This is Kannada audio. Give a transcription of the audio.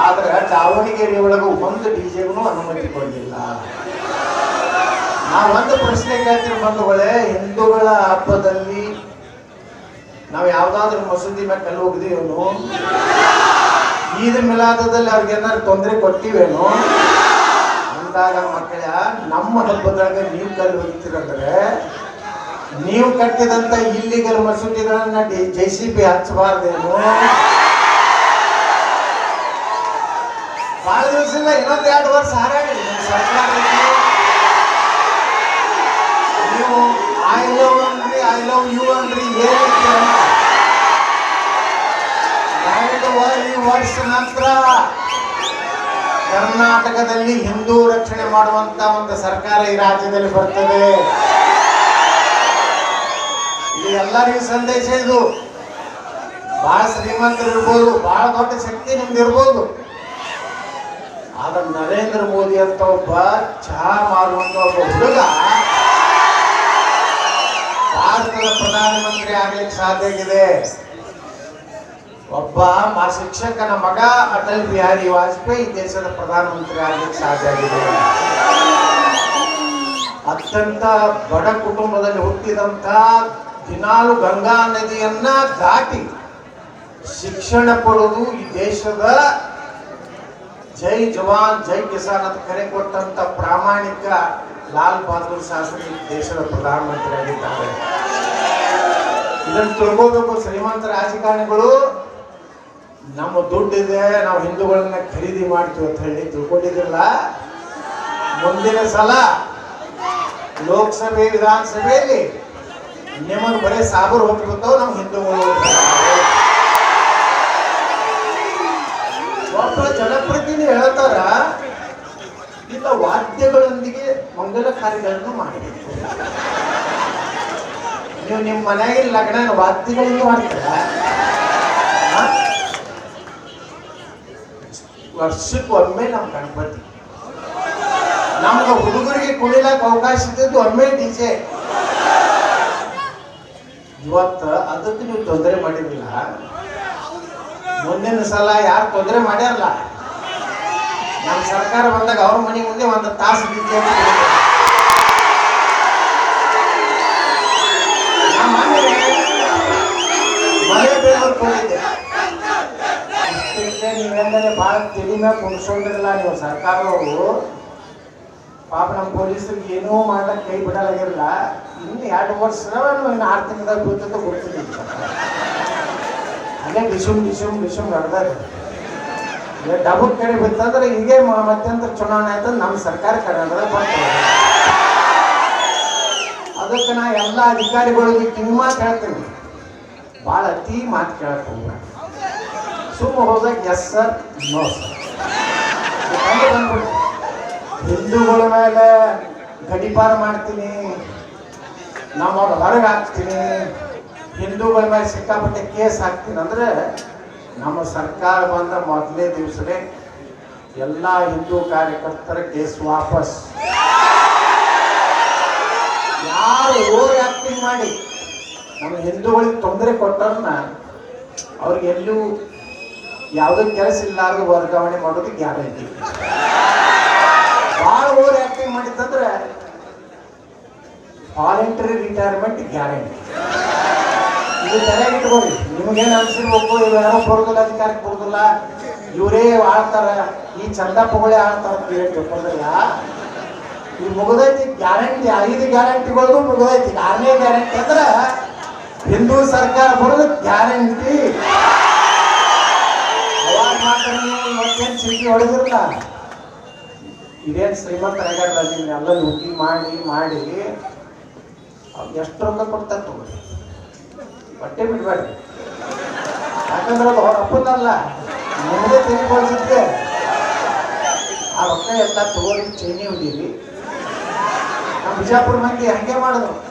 ಆದ್ರೆ ದಾವಣಗೆರೆ ಒಳಗೆ ಒಂದು ಡಿಜೆಗೂ ಅನುಮತಿ ಕೊಡಲಿಲ್ಲ. ನಾವು ಒಂದು ಪ್ರಶ್ನೆ ಕೇಳ್ತೀವಿ ಬಂಧುಗಳೇ, ಹಿಂದೂಗಳ ಹಬ್ಬದಲ್ಲಿ ನಾವು ಯಾವ್ದಾದ್ರು ಮಸೂದಿ ಮೇಲೆ ಕಲ್ಲು ಹೋಗಿದೀವೇನು? ಈದ್ ಮಿಲಾದದಲ್ಲಿ ಅವ್ರಿಗೆ ಏನಾದ್ರು ತೊಂದರೆ ಕೊಟ್ಟಿವೇನು ಅಂದಾಗ ಮಕ್ಕಳ ನಮ್ಮ ಹಬ್ಬದಾಗ ನೀವು ಕಲ್ಲು ಹೋಗ್ತೀರಂದ್ರೆ ನೀವು ಕಟ್ಟಿದಂತ ಇಲ್ಲಿಗಲ್ ಮಸೂದಿಗಳನ್ನ JCB ಹಚ್ಚಬಾರ್ದೇನು? ಬಹಳ ದಿವಸ ಇಲ್ಲ, ಇನ್ನೊಂದು 2 ವರ್ಷ ಹಾರಾಡಿ ಸರ್ಕಾರ. ನೀವು ಐ ಲವ್ ಅನ್ರಿ, ಐ ಲವ್ ಯು ಅನ್ರಿ, ಈ ವರ್ಷ ನಂತರ ಕರ್ನಾಟಕದಲ್ಲಿ ಹಿಂದೂ ರಕ್ಷಣೆ ಮಾಡುವಂತ ಒಂದು ಸರ್ಕಾರ ಈ ರಾಜ್ಯದಲ್ಲಿ ಬರ್ತದೆ. ಇದು ಎಲ್ಲರಿಗೂ ಸಂದೇಶ. ಇದು ಬಹಳ ಶ್ರೀಮಂತರು ಇರ್ಬೋದು, ಬಹಳ ದೊಡ್ಡ ಶಕ್ತಿ ನಿಮ್ದು ಇರ್ಬೋದು, ಆದ್ರೆ ನರೇಂದ್ರ ಮೋದಿ ಅಂತ ಒಬ್ಬ ಚಹಾ ಮಾರುವಂತ ಒಬ್ಬ ಹುಡುಗ ಭಾರತದ ಪ್ರಧಾನಮಂತ್ರಿ ಆಗ್ಲಿಕ್ಕೆ ಸಾಧ್ಯ ಆಗಿದೆ. ಒಬ್ಬ ಶಿಕ್ಷಕನ ಮಗ ಅಟಲ್ ಬಿಹಾರಿ ವಾಜಪೇಯಿ ದೇಶದ ಪ್ರಧಾನಮಂತ್ರಿ ಆಗ್ಲಿಕ್ಕೆ ಸಾಧ್ಯ ಆಗಿದೆ. ಅತ್ಯಂತ ಬಡ ಕುಟುಂಬದಲ್ಲಿ ಹುಟ್ಟಿದಂತ ದಿನಾಲು ಗಂಗಾ ನದಿಯನ್ನ ದಾಟಿ ಶಿಕ್ಷಣ ಪಡೆದು ಈ ದೇಶದ ಜೈ ಜವಾನ್ ಜೈ ಕಿಸಾನ್ ಅಂತ ಕರೆ ಕೊಟ್ಟಂತ ಪ್ರಾಮಾಣಿಕ ಲಾಲ್ ಬಹದ್ದೂರ್ ಶಾಸ್ತ್ರಿ ದೇಶದ ಪ್ರಧಾನಮಂತ್ರಿ ಆಗಿದ್ದಾರೆ. ಇದನ್ನು ತಿಳ್ಕೋಬೇಕು ಶ್ರೀಮಂತ ರಾಜಕಾರಣಿಗಳು. ನಮ್ಮ ದುಡ್ಡಿದೆ, ನಾವು ಹಿಂದೂಗಳನ್ನ ಖರೀದಿ ಮಾಡ್ತೀವಿ ಅಂತ ಹೇಳಿ ತಿಳ್ಕೊಂಡಿದ್ದಿಲ್ಲ. ಮುಂದಿನ ಸಲ ಲೋಕಸಭೆ ವಿಧಾನಸಭೆಯಲ್ಲಿ ನಿಮಗೆ ಬರೀ ಸಾಬರು ಹೋಗ್ಬಿಡ್ತಾವ ನಮ್ಮ ಹಿಂದೂಗಳು. ಒಬ್ಬ ಜನಪ್ರತಿನಿಧಿ ಹೇಳ್ತಾರ ಇಲ್ಲ ವಾದ್ಯಗಳೊಂದಿಗೆ ಮಂಗಲ ಕಾರ್ಯಗಳನ್ನು ಮಾಡಬೇಕು. ನೀವು ನಿಮ್ಮ ಮನೆಯಾಗಿನ ಲಗ್ನ ವಾದ್ಯಗಳಿಂದ ಮಾಡ್ತೀರ? ವರ್ಷಕ್ಕೊಮ್ಮೆ ನಮ್ಮ ಗಣಪತಿ, ನಮ್ಗೆ ಹುಡುಗರಿಗೆ ಕುಣಿಲಕ್ಕೆ ಅವಕಾಶ ಇದ್ದದ್ದು ಒಮ್ಮೆ DJ. ಇವತ್ತು ಅದಕ್ಕೆ ನೀವು ತೊಂದರೆ ಮಾಡಿರಲಿಲ್ಲ. ಮುಂದಿನ ಸಲ ಯಾರು ತೊಂದರೆ ಮಾಡ್ಯಾರಲ್ಲ, ನಮ್ಮ ಸರ್ಕಾರ ಬಂದಾಗ ಅವ್ರ ಮನೆ ಮುಂದೆ 1 ತಾಸು DJ ಮಳೆ ಬೇಕಿದ್ದೆ. ನೀವೆಂದರೆ ಭಾಳ ತಿಳಿ ಮ್ಯಾಗ ಕುಣಿಸ್ಕೊಂಡಿರಲ್ಲ ನೀವು ಸರ್ಕಾರದವರು. ಪಾಪ ನಮ್ಮ ಪೊಲೀಸರಿಗೆ ಏನೂ ಮಾಡ್ಲಿಕ್ಕೆ ಕೈ ಬಿಡಲಾಗಿರಲ್ಲ. ಇನ್ನು 2 ವರ್ಷ ಇನ್ನು 6 ತಿಂಗಳದಾಗ ಬೀಳ್ತದೆ ಗೊತ್ತಿಲ್ಲ. ಹಾಗೆ ಡಿಶುಮ್ ನಡೆದಾಗ ಡಬಲ್ ಕಡೆ ಬಿತ್ತಂದ್ರೆ ಹೀಗೆ ಮಧ್ಯಂತರ ಚುನಾವಣೆ ಆಯ್ತು ನಮ್ಮ ಸರ್ಕಾರ ಕರ್ನಾಟಕದಾಗ ಬರ್ತದೆ. ಅದಕ್ಕೆ ನಾ ಎಲ್ಲ ಅಧಿಕಾರಿಗಳಿಗೆ ಕಿವಿ ಮಾತು ಹೇಳ್ತೀನಿ, ಭಾಳ ಅತಿ ಮಾತು ಕೇಳಕ್ಕೆ ಹೋಗ್ಬೇಡ. ಸುಮ್ಮ ಹೋದಾಗ ಎಸ್ ಸರ್ ನೋ ಸರ್ ಬಂದ್ಬಿಡಿ. ಹಿಂದೂಗಳ ಮೇಲೆ ಗಡಿಪಾರ ಮಾಡ್ತೀನಿ, ನಮ್ಮವ್ರು ಹೊರಗೆ ಹಾಕ್ತೀನಿ, ಹಿಂದೂಗಳ ಮೇಲೆ ಸಿಕ್ಕಾಪಟ್ಟೆ ಕೇಸ್ ಹಾಕ್ತೀನಿ ಅಂದ್ರೆ ನಮ್ಮ ಸರ್ಕಾರ ಬಂದ ಮೊದಲೇ ದಿವಸನೇ ಎಲ್ಲ ಹಿಂದೂ ಕಾರ್ಯಕರ್ತರ ಕೇಸ್ ವಾಪಸ್. ಯಾರು ಓವರ್ ಆಕ್ಟಿಂಗ್ ಮಾಡಿ ನಮ್ಮ ಹಿಂದೂಗಳಿಗೆ ತೊಂದರೆ ಕೊಟ್ಟರನ್ನ ಅವ್ರಿಗೆ ಎಲ್ಲೂ ಯಾವುದೇ ಕೆಲಸ ಇಲ್ಲಾರ್ದು ವರ್ಗಾವಣೆ ಮಾಡೋದು ಗ್ಯಾರಂಟಿ. ಭಾಳ ಓವರ್ ಆಕ್ಟಿಂಗ್ ಮಾಡಿತ್ತಂದ್ರೆ ವಾಲಂಟರಿ ರಿಟೈರ್ಮೆಂಟ್ ಗ್ಯಾರಂಟಿ. ಇದು ತಲೆಗೆ ಇಟ್ಕೊಳ್ಳಿ. ನಿಮಗೇನು ಅನ್ಸಿರ್ಬೇಕು, ಇವ್ರು ಯಾರೋ ಬರೋದಿಲ್ಲ, ಅಧಿಕಾರಕ್ಕೆ ಬರೋದಿಲ್ಲ, ಇವರೇ ಆಳ್ತಾರ, ಈ ಚಂದಪ್ಪಗಳೇ ಆಳ್ತಾರ ಅಂತ ಹೇಳಿ ತಿಳ್ಕೊಂಡ್ರಲ್ಲ. ಈ ಮುಗಿದೈತಿ ಗ್ಯಾರಂಟಿ. 5 ಗ್ಯಾರಂಟಿಗಳು ಮುಗಿದೈತಿ. 6ನೇ ಗ್ಯಾರಂಟಿ ಅಂದ್ರೆ ಹಿಂದೂ ಸರ್ಕಾರ ಬರೋದು ಗ್ಯಾರಂಟಿ. ಅವಾಗ ಮಾತ್ರ ನೀವು ಮತ್ತೇನು ಸಿಟಿ ಹೊಡೆದಿರಲ್ಲ. ಇದೇನು ಶ್ರೀಮಂತರಾಗಲ್ಲ, ನೀವು ಎಲ್ಲ ಲೂಟಿ ಮಾಡಿ ಎಷ್ಟು ರೊಕ್ಕ ಕೊಡ್ತಾರೆ ತಗೊಳ್ಳಿ, ಬಟ್ಟೆ ಬಿಡ್ಬೇಡ್ರಿ. ಯಾಕಂದ್ರೆ ಅದು ಅವ್ರ ಅಪ್ಪದಲ್ಲ, ನಿಮ್ಮದೇ ತೆಗೆದುಕೊಳ್ಸಿದ್ದೆ. ಆ ರೊಕ್ಕ ಎಲ್ಲ ತಗೊಳ್ಳಿ, ಚೈನಿ ಹೊಡೀರಿ. ನಮ್ಮ ಬಿಜಾಪುರ ಮಂದಿ ಹಂಗೆ ಮಾಡಿದ್ರು.